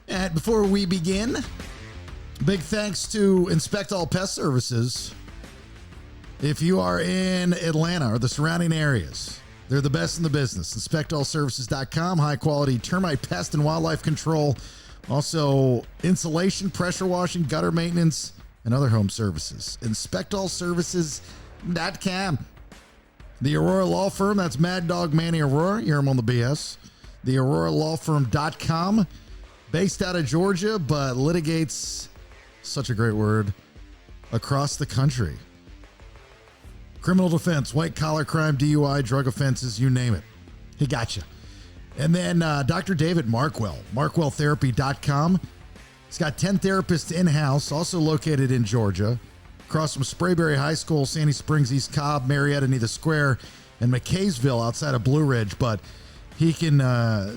And before we begin, big thanks to Inspect All Pest Services. If you are in Atlanta or the surrounding areas, they're the best in the business. InspectAllServices.com, high quality termite, pest, and wildlife control. Also, insulation, pressure washing, gutter maintenance, and other home services. InspectAllServices.com. The Aurora Law Firm, that's Mad Dog Manny Aurora. You hear him on the BS. The AuroraLawFirm.com. Based out of Georgia, but litigates, such a great word, across the country. Criminal defense, white collar crime, DUI, drug offenses, you name it. He got you. And then Dr. David Markwell, markwelltherapy.com. He's got 10 therapists in-house, also located in Georgia, across from Sprayberry High School, Sandy Springs, East Cobb, Marietta, Neither Square, and McKaysville outside of Blue Ridge. But he can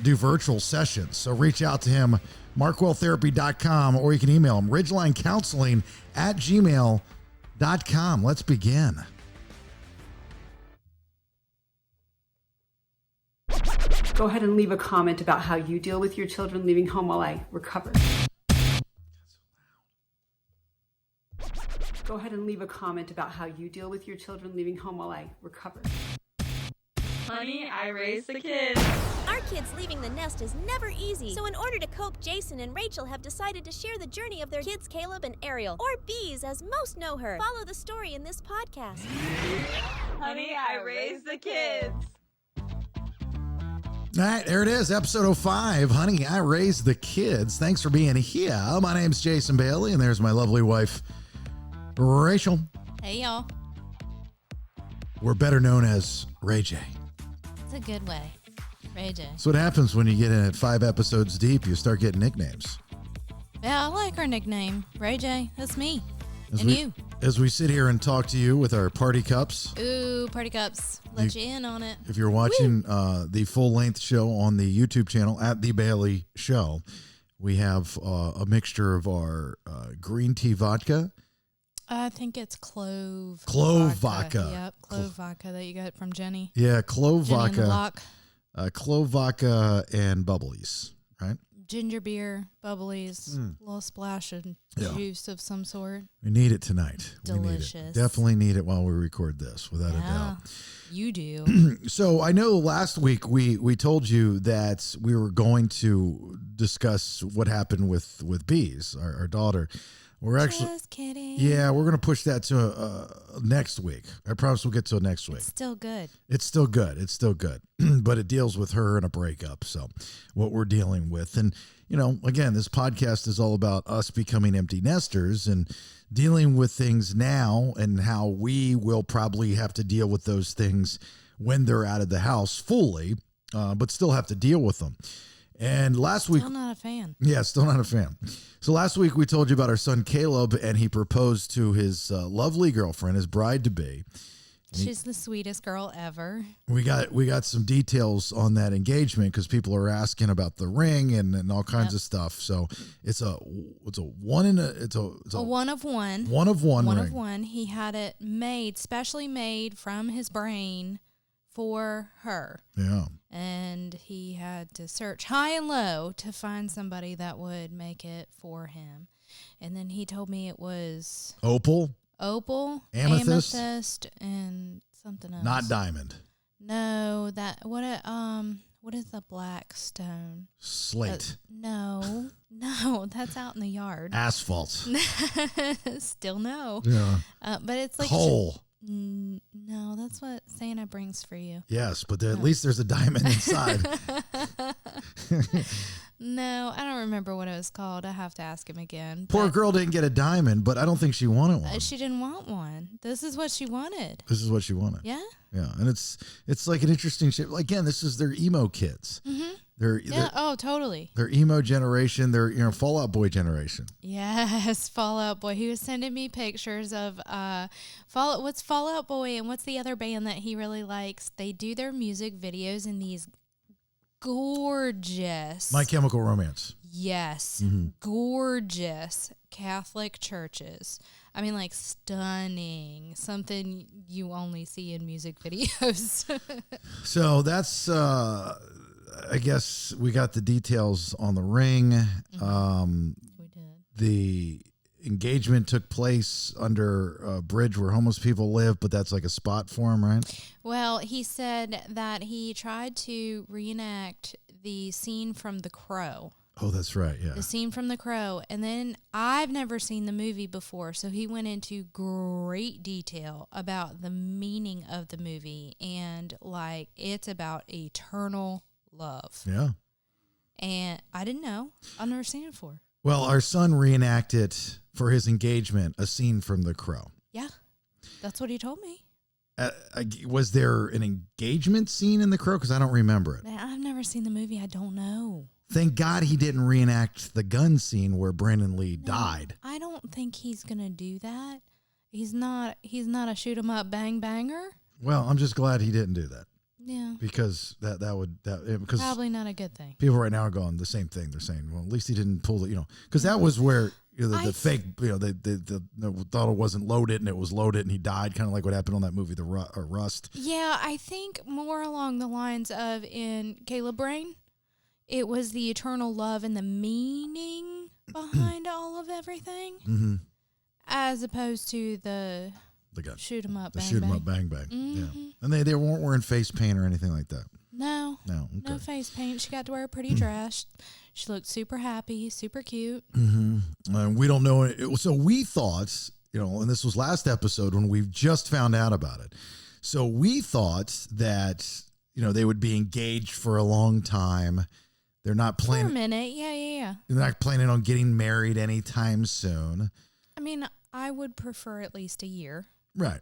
do virtual sessions. So reach out to him, markwelltherapy.com, or you can email him, ridgelinecounseling@gmail.com. Let's begin. Go ahead and leave a comment about how you deal with your children leaving home while I recover. Go ahead and leave a comment about how you deal with your children leaving home while I recover. Honey, I raised the kids. Our kids leaving the nest is never easy. So in order to cope, Jason and Rachel have decided to share the journey of their kids, Caleb and Ariel, or Bees as most know her. Follow the story in this podcast. Honey, I raised the kids. All right, there it is, episode 05, Honey, I Raised the Kids. Thanks for being here. My name's Jason Bailey, and there's my lovely wife, Rachel. Hey, y'all. We're better known as Ray J. It's a good way. Ray J. So what happens when you get in at 5 episodes deep, you start getting nicknames. Yeah, I like our nickname. Ray J. That's me. You. As we sit here and talk to you with our party cups. Ooh, party cups. Let you in on it. If you're watching the full-length show on the YouTube channel at The Bailey Show, we have a mixture of our green tea vodka. I think it's clove. Clove vodka. Yep, clove vodka that you got from Jenny. Yeah, clove Jenny vodka. Clove vodka and bubblies, right? Ginger beer, bubblies, a little splash of juice of some sort. We need it tonight. Delicious. We need it. Definitely need it while we record this, without a doubt. You do. So I know last week we told you that we were going to discuss what happened with Bees, our daughter. We're actually just kidding. Yeah, we're going to push that to next week. I promise we'll get to it next week. It's still good. It's still good. It's still good. But it deals with her and a breakup. So what we're dealing with. And, you know, again, this podcast is all about us becoming empty nesters and dealing with things now and how we will probably have to deal with those things when they're out of the house fully, but still have to deal with them. And last week... Still not a fan. Yeah, still not a fan. So last week we told you about our son Caleb, and he proposed to his lovely girlfriend, his bride-to-be. She's the sweetest girl ever. We got some details on that engagement because people are asking about the ring and all kinds of stuff. So it's a one of one. One of one. One ring. of one. He had it made, specially made from his brain for her. Yeah. And he had to search high and low to find somebody that would make it for him. And then he told me it was opal, amethyst, and something else. Not diamond. No, what is the black stone? Slate. No, that's out in the yard. Asphalt. Still no. Yeah. But it's like coal. No, that's what Santa brings for you. Yes, but at least there's a diamond inside. No, I don't remember what it was called. I have to ask him again. Poor girl didn't get a diamond, but I don't think she wanted one. She didn't want one. This is what she wanted. This is what she wanted. Yeah? Yeah, and it's like an interesting shape. Again, this is their emo kids. Mm-hmm. They're totally. They're emo generation. They're Fall Out Boy generation. Yes, Fall Out Boy. He was sending me pictures of what's Fall Out Boy and what's the other band that he really likes. They do their music videos in these gorgeous My Chemical Romance. Yes, gorgeous Catholic churches. I mean, like stunning, something you only see in music videos. So that's I guess we got the details on the ring. We did. The engagement took place under a bridge where homeless people live, but that's like a spot for him, right? Well, he said that he tried to reenact the scene from The Crow. Oh, that's right. Yeah. The scene from The Crow. And then I've never seen the movie before, so he went into great detail about the meaning of the movie. And, like, it's about eternal love. Yeah. And I didn't know. I've never seen it before. Well, our son reenacted for his engagement a scene from The Crow. Yeah. That's what he told me. Was there an engagement scene in The Crow? Because I don't remember it. I've never seen the movie. I don't know. Thank God he didn't reenact the gun scene where Brandon Lee died. I don't think he's gonna do that. He's not a shoot 'em up bang banger. Well, I'm just glad he didn't do that. Yeah. Because because Probably not a good thing. people right now are going the same thing. They're saying, well, at least he didn't pull the, because that was where the fake, they thought it wasn't loaded and it was loaded and he died, kind of like what happened on that movie, Rust. Yeah, I think more along the lines of in Caleb Brain, it was the eternal love and the meaning behind all of everything, as opposed to the gun. Shoot 'em up, The bang, shoot 'em bang. up, bang, bang. Yeah. And they weren't wearing face paint or anything like that. No. No. Okay. No face paint. She got to wear a pretty dress. She looked super happy, super cute. We don't know. So we thought, and this was last episode when we just found out about it. So we thought that, they would be engaged for a long time. They're not For a planning. minute. Yeah. They're not planning on getting married anytime soon. I mean, I would prefer at least a year. Right.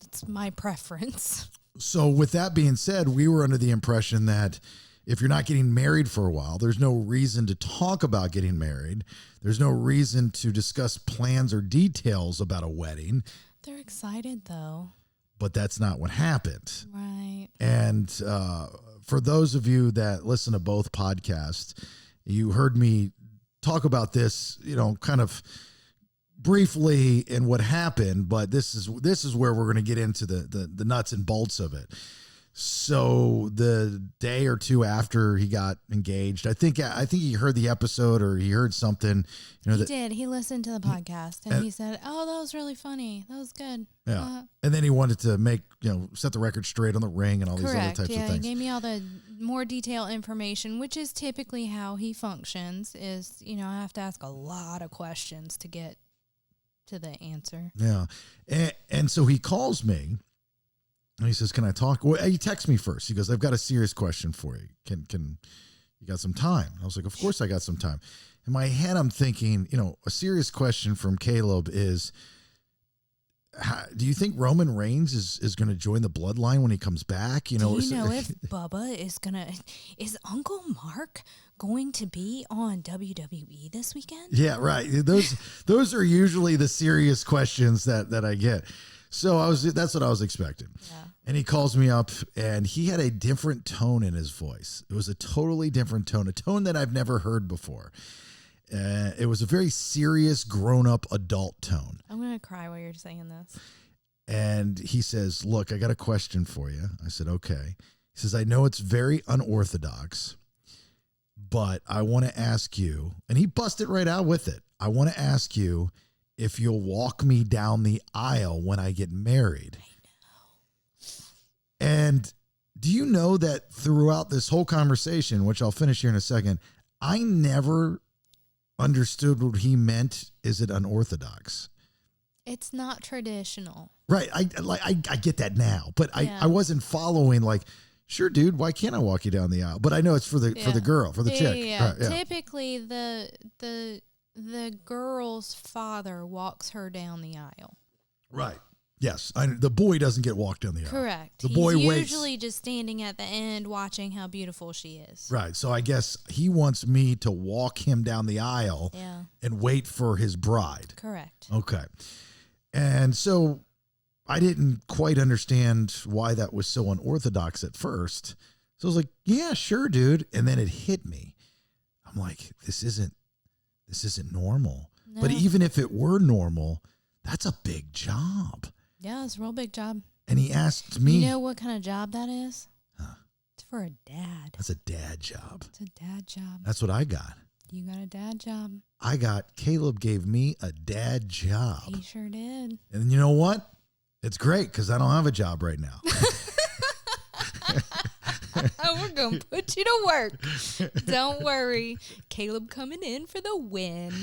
That's my preference. So with that being said, we were under the impression that if you're not getting married for a while, there's no reason to talk about getting married. There's no reason to discuss plans or details about a wedding. They're excited, though. But that's not what happened. Right. And for those of you that listen to both podcasts, you heard me talk about this, kind of briefly and what happened, but this is where we're going to get into the nuts and bolts of it. So the day or two after he got engaged, I think he heard the episode or he heard something. He did. He listened to the podcast and he said, "Oh, that was really funny. That was good." Yeah. And then he wanted to make, set the record straight on the ring and all these other Correct. types of Yeah, he things. gave me all the more detailed information, which is typically how he functions. Is I have to ask a lot of questions to get to the answer. Yeah. And so he calls me and he says, "Can I talk?" Well, he texts me first. He goes, "I've got a serious question for you. Can you got some time?" I was like, "Of course I got some time." In my head, I'm thinking, a serious question from Caleb is, do you think Roman Reigns is going to join the bloodline when he comes back? Do you know if Bubba is Uncle Mark going to be on WWE this weekend? Yeah, right. Those are usually the serious questions that I get. So that's what I was expecting. Yeah. And he calls me up and he had a different tone in his voice. It was a totally different tone, a tone that I've never heard before. It was a very serious, grown-up adult tone. I'm going to cry while you're saying this. And he says, "Look, I got a question for you." I said, "Okay." He says, "I know it's very unorthodox, but I want to ask you," and he busted right out with it. "I want to ask you if you'll walk me down the aisle when I get married." I know. And do you know that throughout this whole conversation, which I'll finish here in a second, I never understood what he meant. Is it unorthodox? It's not traditional. Right. I get that now, but I wasn't following like, "Sure, dude, why can't I walk you down the aisle?" But I know it's for the girl, for the chick. Yeah. Right, yeah. Typically the girl's father walks her down the aisle. Right. Yes. The boy doesn't get walked down the aisle. Correct. The boy He's waits. usually just standing at the end watching how beautiful she is. Right. So I guess he wants me to walk him down the aisle and wait for his bride. Correct. Okay. And so I didn't quite understand why that was so unorthodox at first. So I was like, "Yeah, sure, dude." And then it hit me. I'm like, this isn't normal. No. But even if it were normal, that's a big job. Yeah, it's a real big job. And he asked me, You know what kind of job that is? Huh. It's It's for a dad. That's a dad job. It's a dad job. That's what I got. You got a dad job. Caleb gave me a dad job. He sure did. And you know what? It's great because I don't have a job right now. We're going to put you to work. Don't worry. Caleb coming in for the win.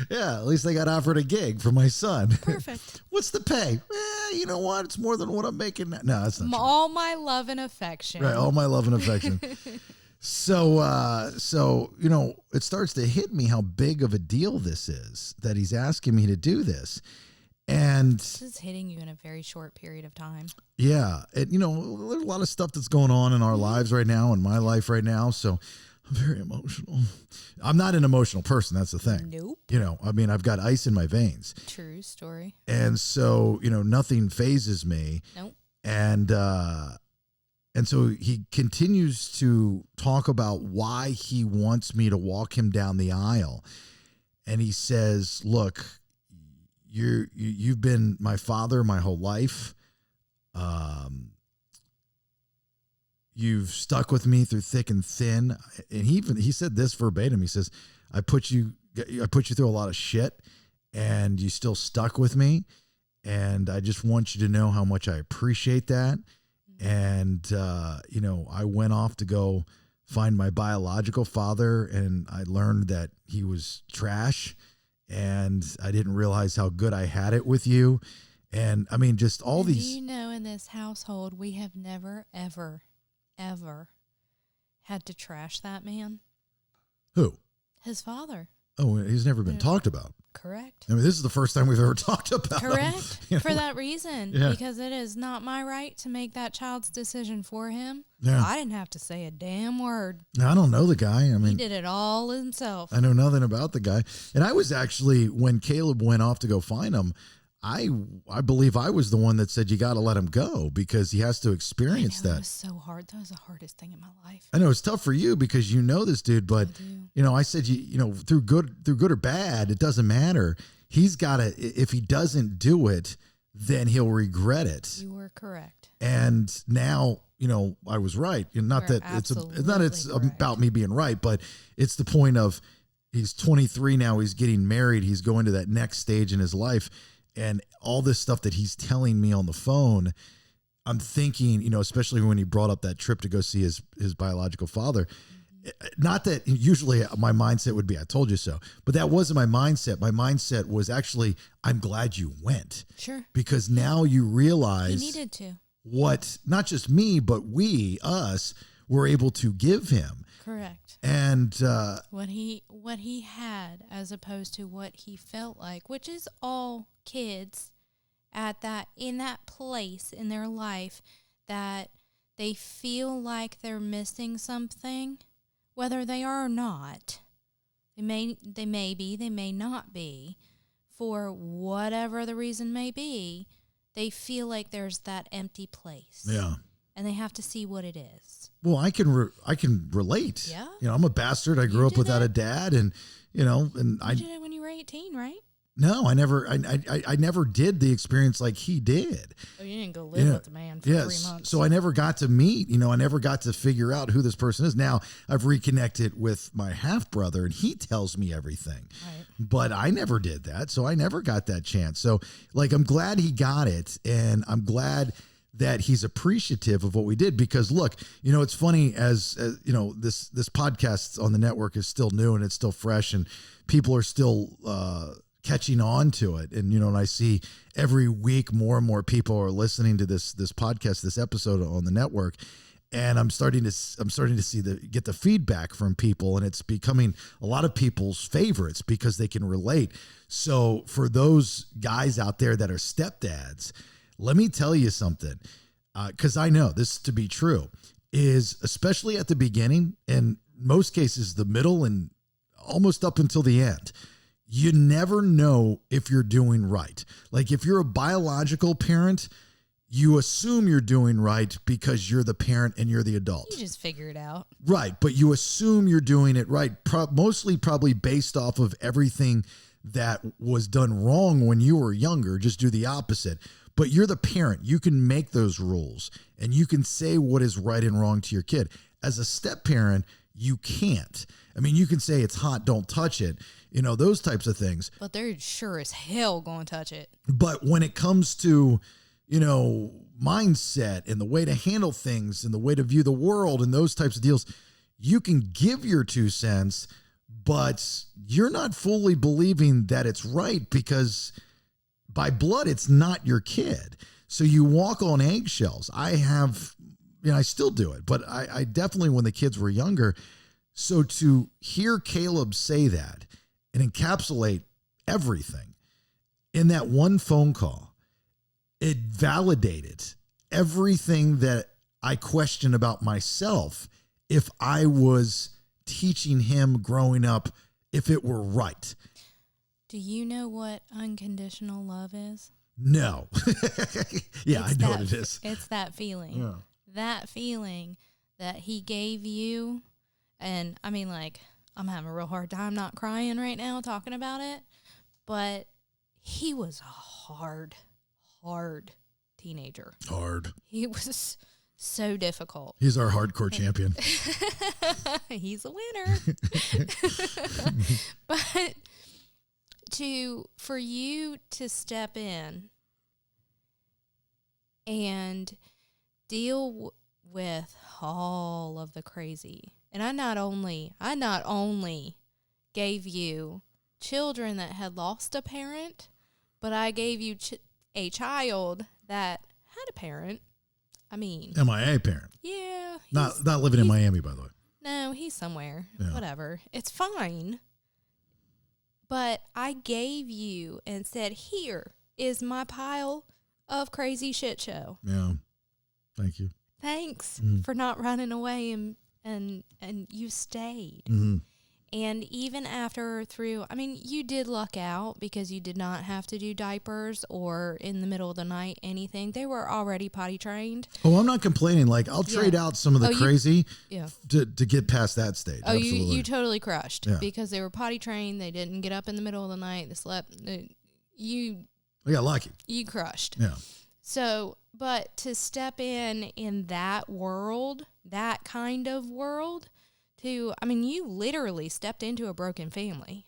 Yeah, at least I got offered a gig for my son. Perfect. What's the pay? You know what? It's more than what I'm making now. No, that's not true. All my love and affection. Right, all my love and affection. So, you know, it starts to hit me how big of a deal this is that he's asking me to do this. And this is hitting you in a very short period of time. Yeah. And, you know, there's a lot of stuff that's going on in our lives right now, in my life right now. So I'm very emotional. I'm not an emotional person. That's the thing. Nope. You know, I mean, I've got ice in my veins. True story. And so, you know, nothing phases me. Nope. And so he continues to talk about why he wants me to walk him down the aisle. And he says, look, you've been my father my whole life. You've stuck with me through thick and thin. And he said this verbatim. He says, I put you through a lot of shit and you still stuck with me. And I just want you to know how much I appreciate that. And, you know, I went off to go find my biological father and I learned that he was trash and I didn't realize how good I had it with you. And I mean, just all these. Do you know, in this household, we have never, ever, ever had to trash that man? Who? His father. Oh, he's never been talked about. Correct. I mean, this is the first time we've ever talked about him. Correct. You know? For that reason. Yeah. Because it is not my right to make that child's decision for him. Yeah. I didn't have to say a damn word. Now, I don't know the guy. I mean, He did it all himself. I know nothing about the guy. And I was actually, when Caleb went off to go find him, I believe I was the one that said, you got to let him go because he has to experience That that. was so hard. That was the hardest thing in my life. I know it's tough for you because you know this dude, but you know, I said, you know, through good or bad, it doesn't matter. He's got to, if he doesn't do it, then he'll regret it. You were correct. And now, you know, I was right. And not You're that it's absolutely about me being right, but it's the point of he's 23 now. He's getting married. He's going to that next stage in his life. And all this stuff that he's telling me on the phone, I'm thinking, you know, especially when he brought up that trip to go see his biological father. Not that usually my mindset would be, I told you so, but that wasn't my mindset. My mindset was actually, I'm glad you went. Sure. Because now you realize He needed to. what, not just me, but us were able to give him. Correct. And What he had as opposed to what he felt like, which is all kids in that place in their life that they feel like they're missing something, whether they are or not. They may be, they may not be, for whatever the reason may be. They feel like there's that empty place. yeah. And they have to see what it is. Well, I can relate. Yeah. You know, I'm a bastard. I grew up did without it. a dad, and you know, and You did it when you were 18, right? no, I never did the experience like he did. Oh, you didn't go live with the man for 3 months. So I never got to meet, you know, I never got to figure out who this person is. Now I've reconnected with my half brother and he tells me everything, Right. but I never did that. So I never got that chance. So like, I'm glad he got it. And I'm glad that he's appreciative of what we did, because look, you know, it's funny as you know, this podcast on the network is still new and it's still fresh and people are still, catching on to it. And, you know, and I see every week more and more people are listening to this podcast, this episode on the network. And I'm starting to see get the feedback from people, and it's becoming a lot of people's favorites because they can relate. So for those guys out there that are stepdads, let me tell you something, because I know this to be true, is especially at the beginning, and most cases the middle and almost up until the end, you never know if you're doing right. Like if you're a biological parent, you assume you're doing right because you're the parent and you're the adult. You just figure it out. Right, but you assume you're doing it right, mostly probably based off of everything that was done wrong when you were younger. Just do the opposite. But you're the parent. You can make those rules and you can say what is right and wrong to your kid. As a step parent, you can't. I mean, you can say it's hot, don't touch it, those types of things. But they're sure as hell going to touch it. But when it comes to, mindset and the way to handle things and the way to view the world and those types of deals, you can give your 2 cents, but you're not fully believing that it's right because by blood, it's not your kid. So you walk on eggshells. I still do it, but I definitely, when the kids were younger. So to hear Caleb say that and encapsulate everything in that one phone call, it validated everything that I question about myself if I was teaching him growing up, if it were right. Do you know what unconditional love is? No. Yeah, I know what it is. It's that feeling. Yeah. That feeling that he gave you. And I mean, like, I'm having a real hard time not crying right now talking about it. But he was a hard teenager. Hard. He was so difficult. He's our hardcore champion. He's a winner. But for you to step in and deal with all of the crazy. And I not only gave you children that had lost a parent, but I gave you a child that had a parent. I mean, MIA parent. Yeah. Not living in Miami, by the way. No, he's somewhere. Yeah. Whatever. It's fine. But I gave you and said, here is my pile of crazy shit show. Yeah. Thank you. Thanks for not running away and you stayed. Mm-hmm. And even you did luck out because you did not have to do diapers or in the middle of the night, anything. They were already potty trained. Oh, I'm not complaining. Like, I'll trade out some of the crazy to get past that stage. Oh, absolutely. you totally crushed because they were potty trained. They didn't get up in the middle of the night. They slept. We got lucky. You crushed. Yeah. So, but to step in that world, that kind of world, you literally stepped into a broken family.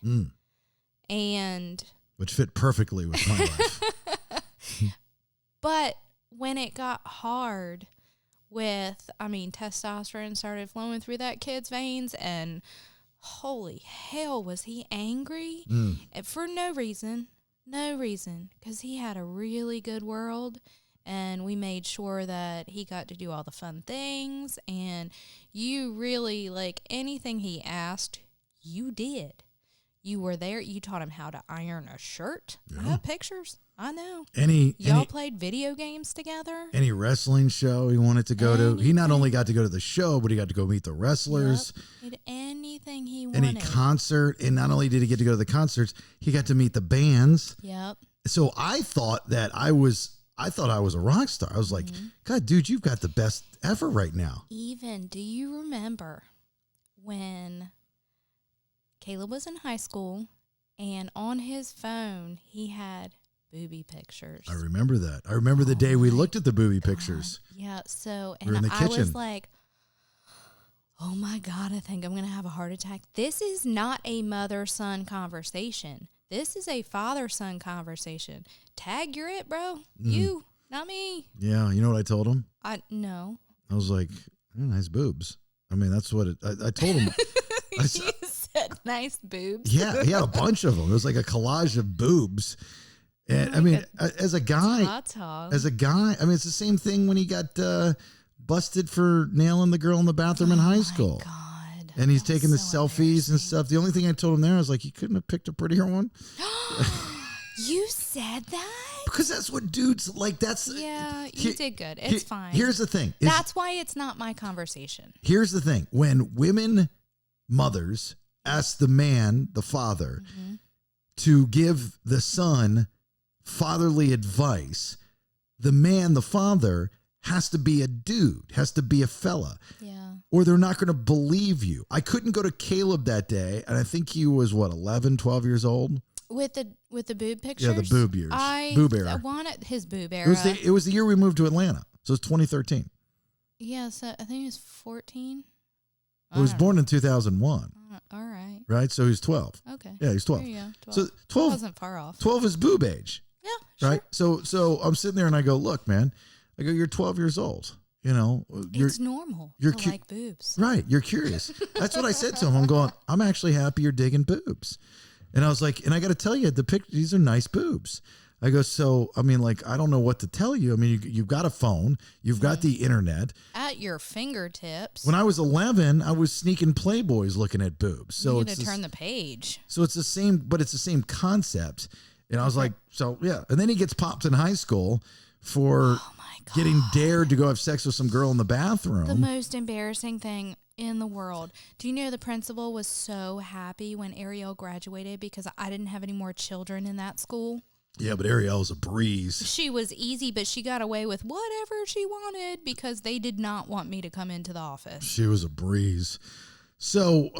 And which fit perfectly with my life. But when it got hard testosterone started flowing through that kid's veins and holy hell was he angry for no reason, because he had a really good world. And we made sure that he got to do all the fun things. And you really, like, anything he asked, you did. You were there. You taught him how to iron a shirt. Yeah. I have pictures. I know. Y'all played video games together. Any wrestling show he wanted to go to. He not only got to go to the show, but he got to go meet the wrestlers. Yep. He did anything he wanted. Any concert. And not only did he get to go to the concerts, he got to meet the bands. Yep. So I thought that I was a rock star. I was like, God, dude, you've got the best ever right now. Do you remember when Caleb was in high school and on his phone he had booby pictures? I remember that. I remember the day we looked at the booby pictures. Yeah. So, we were in the kitchen. I was like, oh my God, I think I'm going to have a heart attack. This is not a mother-son conversation. This is a father-son conversation. Tag, you're it, bro. You, not me. Yeah, you know what I told him? No. I was like, nice boobs. I mean, that's what I told him. You said nice boobs. Yeah, he had a bunch of them. It was like a collage of boobs. And like as a guy, I mean, it's the same thing when he got busted for nailing the girl in the bathroom in high school. God. And he's taking the selfies and stuff. The only thing I told him there, I was like, you couldn't have picked a prettier one. You said that? Because that's what dudes like. You did good. It's fine. Here's the thing. That's why it's not my conversation. Here's the thing. When women, mothers, ask the man, the father, to give the son fatherly advice, the man, the father, has to be a dude, has to be a fella. Yeah. Or they're not going to believe you. I couldn't go to Caleb that day, and I think he was, 11, 12 years old? With the boob pictures? Yeah, the boob years. Boob era. I wanted his boob era. It was the year we moved to Atlanta. So it's 2013. Yeah, so I think he was 14. He was born in 2001. All right. Right? So he's 12. Okay. Yeah, he's 12. There you go. 12. So 12 wasn't far off. 12 is boob age. Yeah, sure. Right? So I'm sitting there and I go, look, man, I go, you're 12 years old. You know, it's normal to like boobs. Right. You're curious. That's what I said to him. I'm going, I'm actually happy you're digging boobs. And I was like, and I got to tell you, these are nice boobs. I go, so, I mean, like, I don't know what to tell you. I mean, you've got a phone, you've got the internet. At your fingertips. When I was 11, I was sneaking Playboys looking at boobs. So you need to turn the page. So it's the same, but it's the same concept. And I was like, so, yeah. And then he gets popped in high school for getting dared to go have sex with some girl in the bathroom. The most embarrassing thing in the world. Do you know the principal was so happy when Ariel graduated because I didn't have any more children in that school? Yeah, but Ariel was a breeze. She was easy, but she got away with whatever she wanted because they did not want me to come into the office. She was a breeze. So,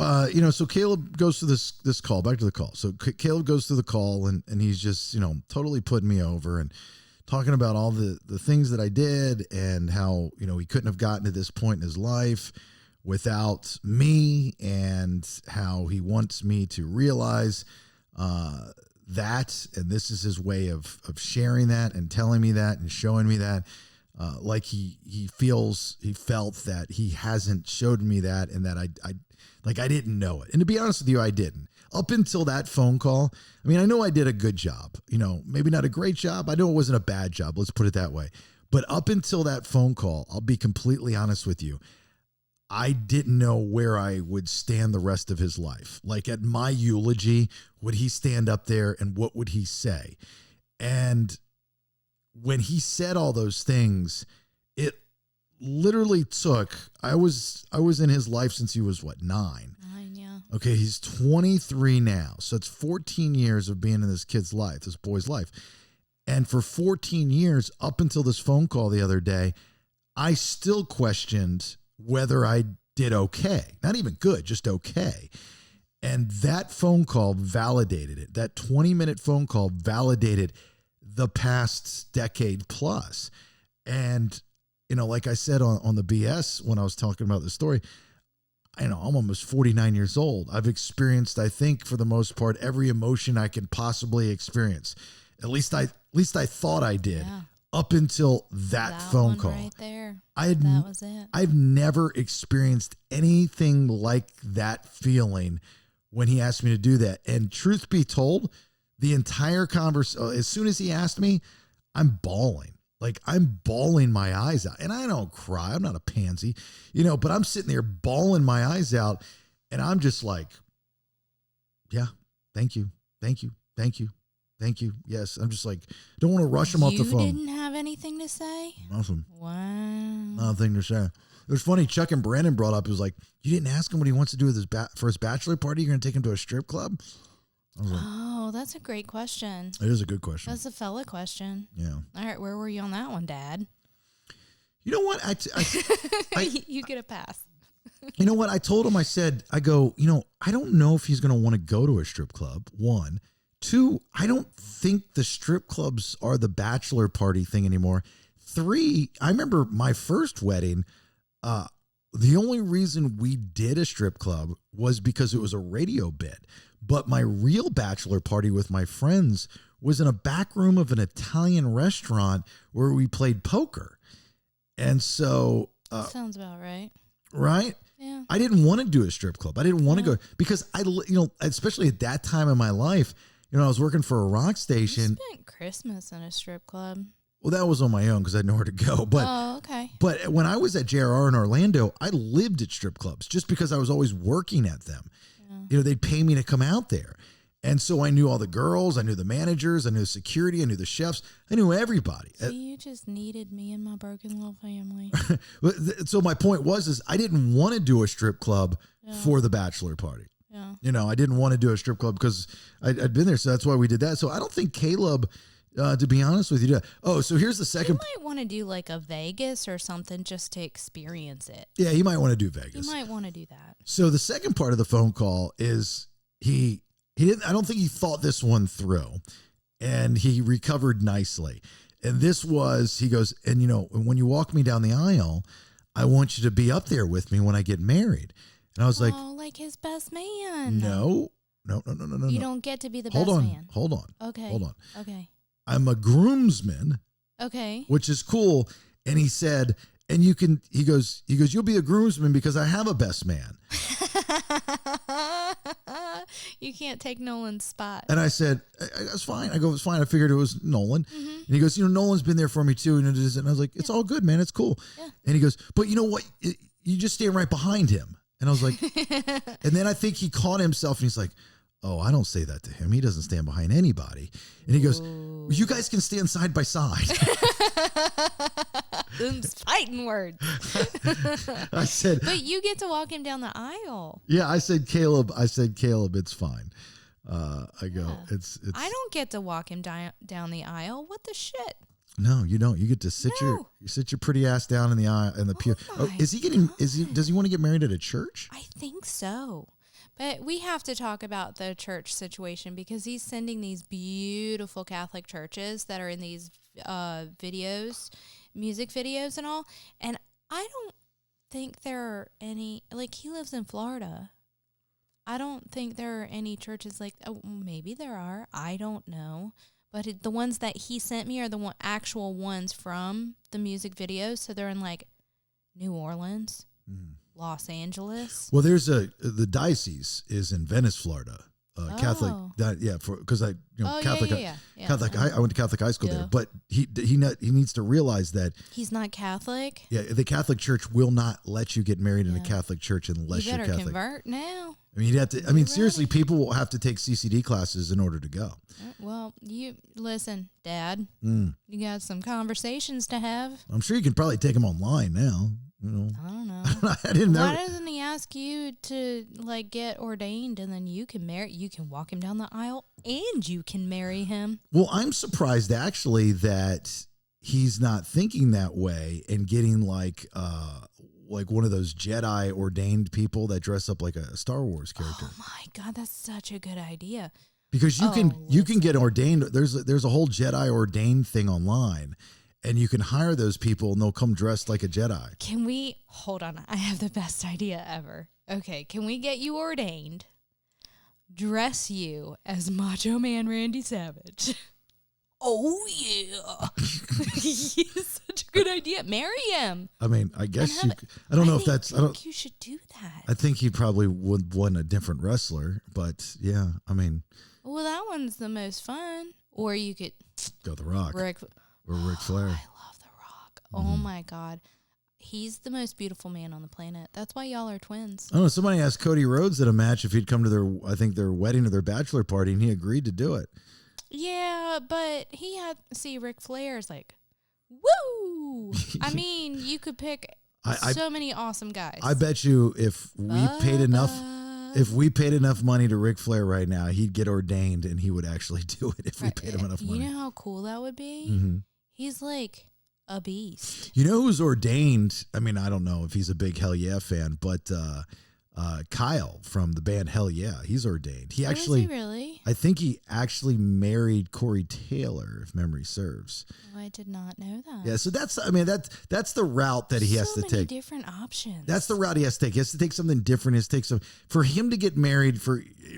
so Caleb goes through this call, back to the call. So Caleb goes through the call and he's just, totally putting me over and talking about all the things that I did and how, he couldn't have gotten to this point in his life without me and how he wants me to realize that, and this is his way of sharing that and telling me that and showing me that, like he felt that he hasn't showed me that and that I didn't know it. And to be honest with you, I didn't. Up until that phone call, I mean, I know I did a good job, maybe not a great job. I know it wasn't a bad job. Let's put it that way. But up until that phone call, I'll be completely honest with you, I didn't know where I would stand the rest of his life. Like at my eulogy, would he stand up there and what would he say? And when he said all those things, it literally took, I was in his life since he was 9? 9, yeah. Okay, he's 23 now. So it's 14 years of being in this kid's life, this boy's life. And for 14 years, up until this phone call the other day, I still questioned whether I did okay. Not even good, just okay. And that phone call validated it. That 20-minute phone call validated the past decade plus. And, like I said on the BS when I was talking about this story, I'm almost 49 years old. I've experienced, I think, for the most part, every emotion I can possibly experience. At least I thought I did. Yeah. Up until that phone call. Right there. That was it. I've never experienced anything like that feeling when he asked me to do that. And truth be told, the entire conversation, as soon as he asked me, I'm bawling. Like I'm bawling my eyes out. And I don't cry. I'm not a pansy, but I'm sitting there bawling my eyes out. And I'm just like, yeah, thank you. Thank you. Thank you. Thank you. Yes. I'm just like, don't want to rush him off the phone. You didn't have anything to say? Nothing. Wow. Nothing to say. It was funny. Chuck and Brandon brought up, it was like, you didn't ask him what he wants to do with for his bachelor party. You're going to take him to a strip club? I was like, that's a great question. It is a good question. That's a fella question. Yeah. All right. Where were you on that one, Dad? You know what? You get a pass. You know what? I told him, I go, I don't know if he's going to want to go to a strip club. 1. 2, I don't think the strip clubs are the bachelor party thing anymore. 3, I remember my first wedding. The only reason we did a strip club was because it was a radio bit. But my real bachelor party with my friends was in a back room of an Italian restaurant where we played poker. And so... sounds about right. Right? Yeah. I didn't want to do a strip club. I didn't want to go because especially at that time in my life, I was working for a rock station. You spent Christmas in a strip club. Well, that was on my own because I had nowhere to go. But, okay. But when I was at JRR in Orlando, I lived at strip clubs just because I was always working at them. Yeah. They'd pay me to come out there. And so I knew all the girls. I knew the managers. I knew the security. I knew the chefs. I knew everybody. So you just needed me and my broken little family. So my point was I didn't want to do a strip club for the bachelor party. Yeah. I didn't want to do a strip club because I'd been there. So that's why we did that. So I don't think Caleb, to be honest with you, did. Oh, so here's the second. You might want to do like a Vegas or something just to experience it. Yeah, he might want to do Vegas. You might want to do that. So the second part of the phone call is he I don't think he thought this one through, and he recovered nicely. And this was, he goes, and when you walk me down the aisle, I want you to be up there with me when I get married. And I was like his best man. No. You don't get to be the best man. Hold on. Okay. Hold on. Okay. I'm a groomsman. Okay. Which is cool. And he said, and he goes, you'll be a groomsman because I have a best man. You can't take Nolan's spot. And I said, that's fine. I go, it's fine. I figured it was Nolan. Mm-hmm. And he goes, Nolan's been there for me too. And I was like, it's all good, man. It's cool. Yeah. And he goes, but you know what? You just stand right behind him. And I was like, and then I think he caught himself and he's like, oh, I don't say that to him. He doesn't stand behind anybody. And he goes, well, you guys can stand side by side. Them's fighting words. I said, but you get to walk him down the aisle. Yeah, I said, Caleb, it's fine. I go, it's. I don't get to walk him down the aisle. What the shit? No, you don't. You get to sit your pretty ass down in the aisle in the pew. Oh, does he want to get married at a church? I think so. But we have to talk about the church situation because he's sending these beautiful Catholic churches that are in these videos, music videos and all. And I don't think there are any, like he lives in Florida. I don't think there are any churches like, oh, maybe there are. I don't know. But the ones that he sent me are the actual ones from the music videos. So they're in like New Orleans. Los Angeles. Well, there's the diocese is in Venice, Florida. Catholic, because Catholic. Catholic. I went to Catholic high school there, but he needs to realize that he's not Catholic. Yeah, the Catholic Church will not let you get married in a Catholic church unless you're Catholic. Convert now. I mean, you'd have to. I mean, seriously, people will have to take CCD classes in order to go. Well, you listen, Dad. You got some conversations to have. I'm sure you can probably take them online now. I don't know. I didn't know. Why doesn't he ask you to like get ordained and then you can marry? You can walk him down the aisle and you can marry him. Well, I'm surprised actually that he's not thinking that way and getting like one of those Jedi ordained people that dress up like a Star Wars character. Oh my God, that's such a good idea. Because you can get ordained. There's a whole Jedi ordained thing online. And you can hire those people and they'll come dressed like a Jedi. Can we, hold on, I have the best idea ever. Okay, can we get you ordained, dress you as Macho Man Randy Savage? Oh, yeah. He's such a good idea. Marry him. I mean, I guess you, I don't know if that's, I think you should do that. I think he probably would want a different wrestler, but yeah, I mean. Well, that one's the most fun. Or you could go The Rock. Or Ric Flair. I love The Rock. Oh my God. He's the most beautiful man on the planet. That's why y'all are twins. Oh, somebody asked Cody Rhodes at a match if he'd come to their wedding or their bachelor party, and he agreed to do it. Yeah, but Ric Flair's like, woo! I mean, you could pick so many awesome guys. I bet you if we paid enough money to Ric Flair right now, he'd get ordained and he would actually do it if we paid him enough money. You know how cool that would be? Mm-hmm. He's like a beast. You know who's ordained? I mean, I don't know if he's a big Hell Yeah fan, but Kyle from the band Hell Yeah, he's ordained. He actually, is he really? I think he actually married Corey Taylor, if memory serves. Oh, I did not know that. Yeah, so that's the route that he has to take. So many different options. That's the route he has to take. He has to take something different. He has to take for him to get married.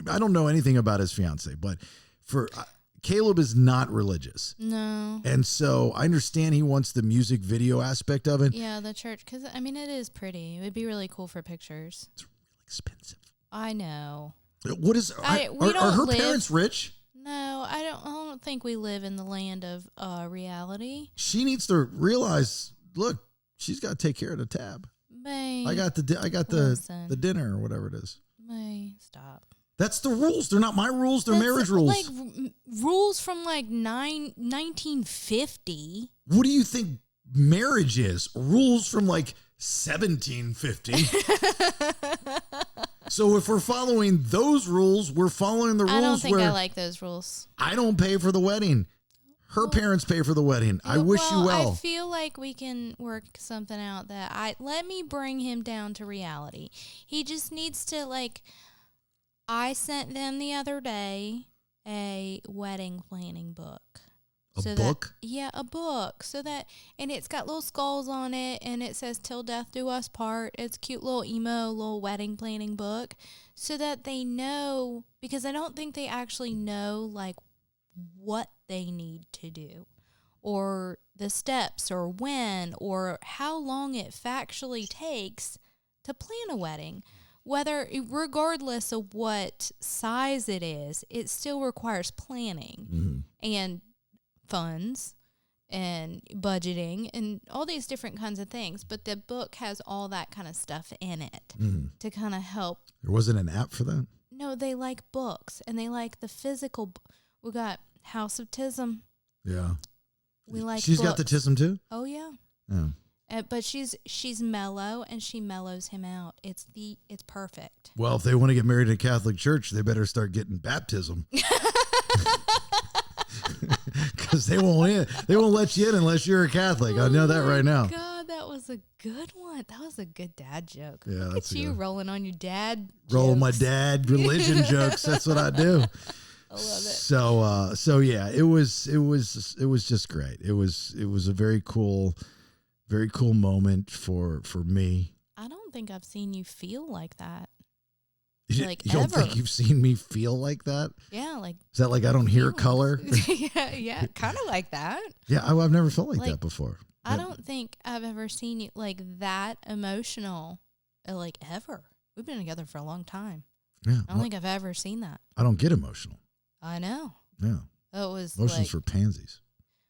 I don't know anything about his fiance, but for Caleb is not religious. No. And so I understand he wants the music video aspect of it. Yeah, the church, because I mean, it is pretty. It would be really cool for pictures. It's really expensive. I know. What is? Are her parents rich? No, I don't think we live in the land of reality. She needs to realize. Look, she's got to take care of the tab. May I got the dinner or whatever it is. May stop. That's the rules. They're not my rules. They're marriage rules. Like rules from like 1950. What do you think marriage is? Rules from like 1750. So if we're following those rules, we're following the rules. I don't think I like those rules. I don't pay for the wedding. Her parents pay for the wedding. I wish you well. I feel like we can work something out let me bring him down to reality. He just needs to I sent them the other day a wedding planning book. A book? A book. And it's got little skulls on it, and it says "Till Death Do Us Part." It's a cute little little wedding planning book, so that they know, because I don't think they actually know like what they need to do, or the steps, or when, or how long it factually takes to plan a wedding. Regardless of what size it is, it still requires planning and funds and budgeting and all these different kinds of things. But the book has all that kind of stuff in it to kind of help. There wasn't an app for that? No, they like books, and they like the physical. We got House of Tism. Yeah. We like She's books. got the Tism too? Oh, yeah. Yeah. But she's mellow, and she mellows him out. It's perfect. Well, if they want to get married in a Catholic church, they better start getting baptism. Because they won't let you in unless you're a Catholic. I know that right now. God, that was a good one. That was a good dad joke. Yeah, Look that's at you good. rolling on your dad. Rolling my jokes. dad religion jokes. That's what I do. I love it. So yeah, it was just great. It was a very cool moment for me. I don't think I've seen you feel like that. Like you don't ever. think you've seen me feel like that? Yeah, like Is that like I don't hear color? yeah, kind of like that. Yeah, I've never felt like that before. I don't think I've ever seen you like that emotional, like ever. We've been together for a long time. Yeah, I don't think I've ever seen that. I don't get emotional. I know. Yeah, it was emotions for pansies.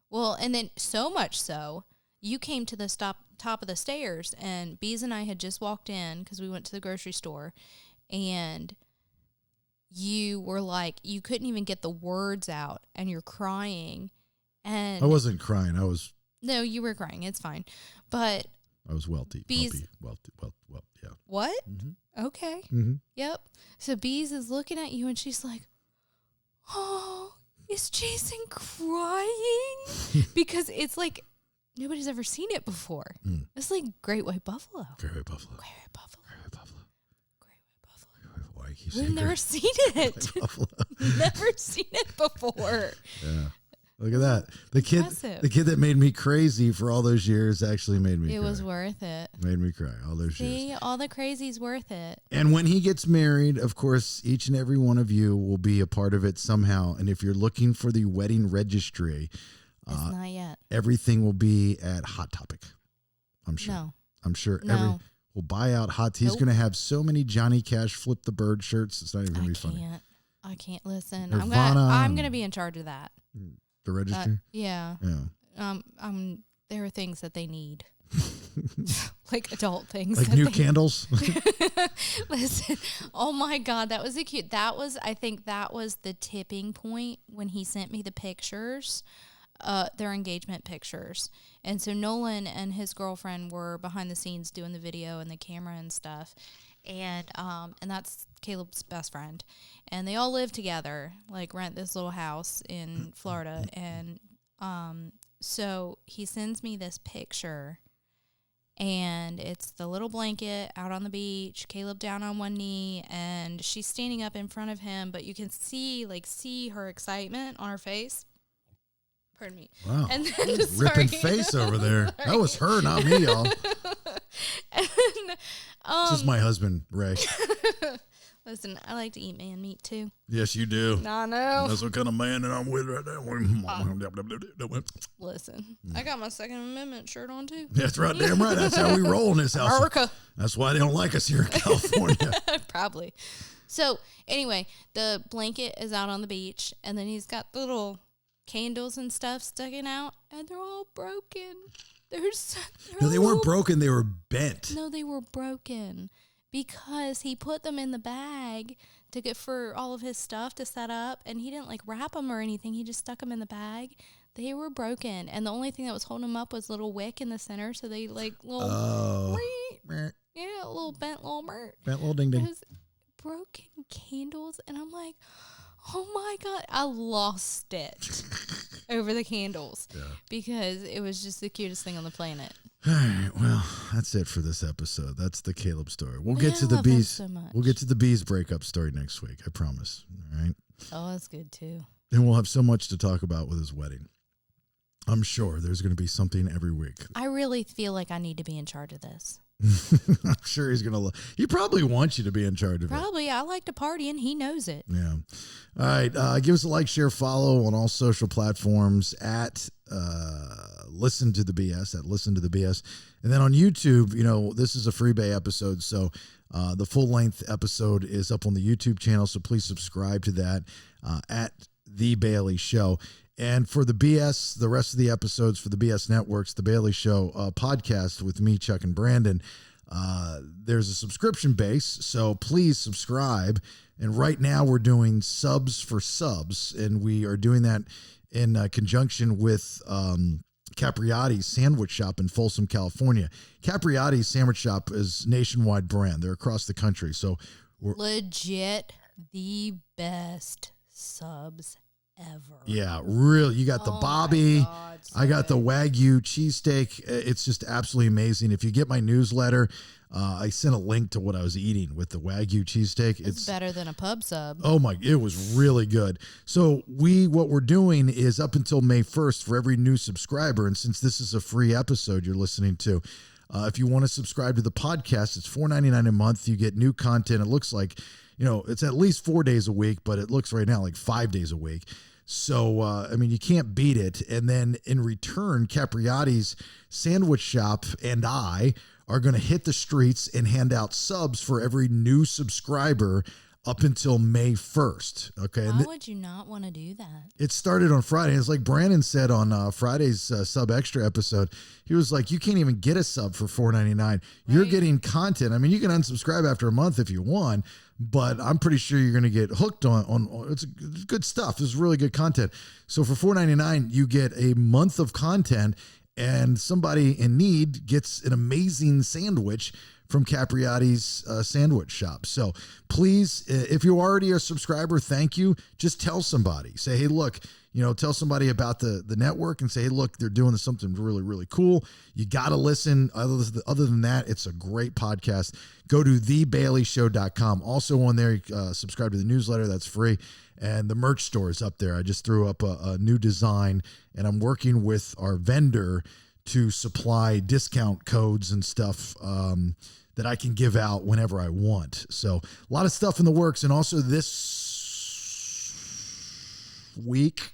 Well, and then so much so, you came to the top of the stairs, and Bees and I had just walked in because we went to the grocery store, and you were like, you couldn't even get the words out, and you're crying. And I wasn't crying. No, you were crying. It's fine. But I was welty. Bees, Yeah. What? Mm-hmm. Okay. Mm-hmm. Yep. So Bees is looking at you, and she's like, oh, is Jason crying? Because it's like nobody's ever seen it before. It's like Great White Buffalo. Great White Buffalo. Great White Buffalo. Great White Buffalo. Great White Buffalo. Why you keep We've saying never seen it. Never seen it before. Yeah. Look at that. The kid that made me crazy for all those years actually made me cry. It was worth it. Made me cry all those years. See, all the crazy's worth it. And when he gets married, of course, each and every one of you will be a part of it somehow. And if you're looking for the wedding registry, it's not yet. Everything will be at Hot Topic. I'm sure. No. I'm sure No. We'll buy out Hot. He's going to have so many Johnny Cash Flip the Bird shirts. It's not even going to be funny. I can't listen. Nirvana, I'm gonna be in charge of that. The registry? Yeah. There are things that they need. Like adult things. Like new candles? Listen, oh my God, that was I think that was the tipping point when he sent me the pictures, their engagement pictures. And so Nolan and his girlfriend were behind the scenes doing the video and the camera and stuff. And that's Caleb's best friend. And they all live together, like rent this little house in Florida. And so he sends me this picture, and it's the little blanket out on the beach, Caleb down on one knee, and she's standing up in front of him, but you can see her excitement on her face. Pardon me. Wow. And then, ripping face over there. That was her, not me, y'all. This is my husband, Ray. Listen, I like to eat man meat too. Yes, you do. I know. That's what kind of man that I'm with right now. Listen, I got my Second Amendment shirt on too. That's right, damn right. That's how we roll in this house. America. That's why they don't like us here in California. Probably. So anyway, the blanket is out on the beach, and then he's got the little candles and stuff sticking out, and they're all broken. No, they weren't broken. They were bent. No, they were broken because he put them in the bag to get for all of his stuff to set up, and he didn't like wrap them or anything. He just stuck them in the bag. They were broken, and the only thing that was holding them up was a little wick in the center. So they like little, yeah, a little bent little ding ding. It was broken candles, and I'm like, oh my God, I lost it over the candles because it was just the cutest thing on the planet. All right, well, that's it for this episode. That's the Caleb story. We'll Yeah, get to I the love him bees. so much. We'll get to the bees breakup story next week. I promise. All right. Oh, that's good too. And we'll have so much to talk about with his wedding. I'm sure there's going to be something every week. I really feel like I need to be in charge of this. I'm sure he's going to. He probably wants you to be in charge of it. Probably. I like to party, and he knows it. Yeah. All right. Give us a like, share, follow on all social platforms at Listen to the BS, at Listen to the BS. And then on YouTube, this is a Freebay episode. So the full length episode is up on the YouTube channel. So please subscribe to that at The Bailey Show. And for the BS, the rest of the episodes for the BS Networks, the Bailey Show podcast with me, Chuck, and Brandon, there's a subscription base, so please subscribe. And right now we're doing subs for subs, and we are doing that in conjunction with Capriati's Sandwich Shop in Folsom, California. Capriati's Sandwich Shop is a nationwide brand. They're across the country. So we're legit the best subs ever. Yeah, really. You got the Bobby. God, so I got the Wagyu cheesesteak. It's just absolutely amazing. If you get my newsletter, I sent a link to what I was eating with the Wagyu cheesesteak. It's better than a pub sub. Oh my, it was really good. So what we're doing is up until May 1st for every new subscriber. And since this is a free episode you're listening to, if you want to subscribe to the podcast, it's $4.99 a month. You get new content. It looks like, it's at least 4 days a week, but it looks right now like 5 days a week. So, you can't beat it. And then in return, Capriati's Sandwich Shop and I are going to hit the streets and hand out subs for every new subscriber up until May 1st. Okay. Why would you not want to do that? It started on Friday. It's like Brandon said on Friday's Sub Extra episode. He was like, you can't even get a sub for $4.99. You're getting content. You can unsubscribe after a month if you want, but I'm pretty sure you're going to get hooked on it's good stuff. This is really good content. So for $4.99, you get a month of content, and somebody in need gets an amazing sandwich from Capriati's Sandwich Shop. So please, if you're already a subscriber, thank you. Just tell somebody. Say, hey, look, tell somebody about the network and say, hey, look, they're doing something really, really cool. You got to listen. Other than that, it's a great podcast. Go to thebaileyshow.com. Also on there, subscribe to the newsletter. That's free. And the merch store is up there. I just threw up a new design, and I'm working with our vendor to supply discount codes and stuff that I can give out whenever I want. So a lot of stuff in the works. And also this week,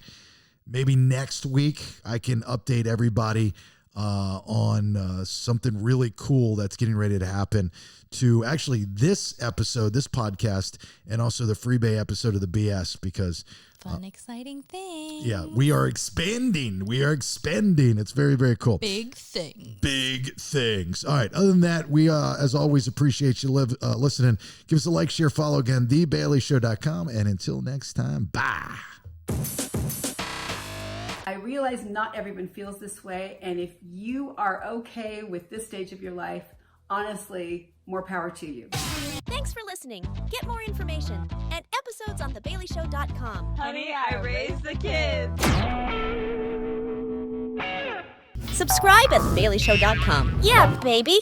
maybe next week, I can update everybody on something really cool that's getting ready to happen to actually this episode, this podcast, and also the Freebay episode of the BS, because fun, exciting thing. Yeah, we are expanding. It's very, very cool. Big thing. Big things. All right. Other than that, we, as always, appreciate you listening. Give us a like, share, follow again, thebaileyshow.com. And until next time, bye. I realize not everyone feels this way, and if you are okay with this stage of your life, honestly, more power to you. Thanks for listening. Get more information and episodes on thebaileyshow.com. Honey, I raised the kids. Subscribe at thebaileyshow.com. Yeah, baby.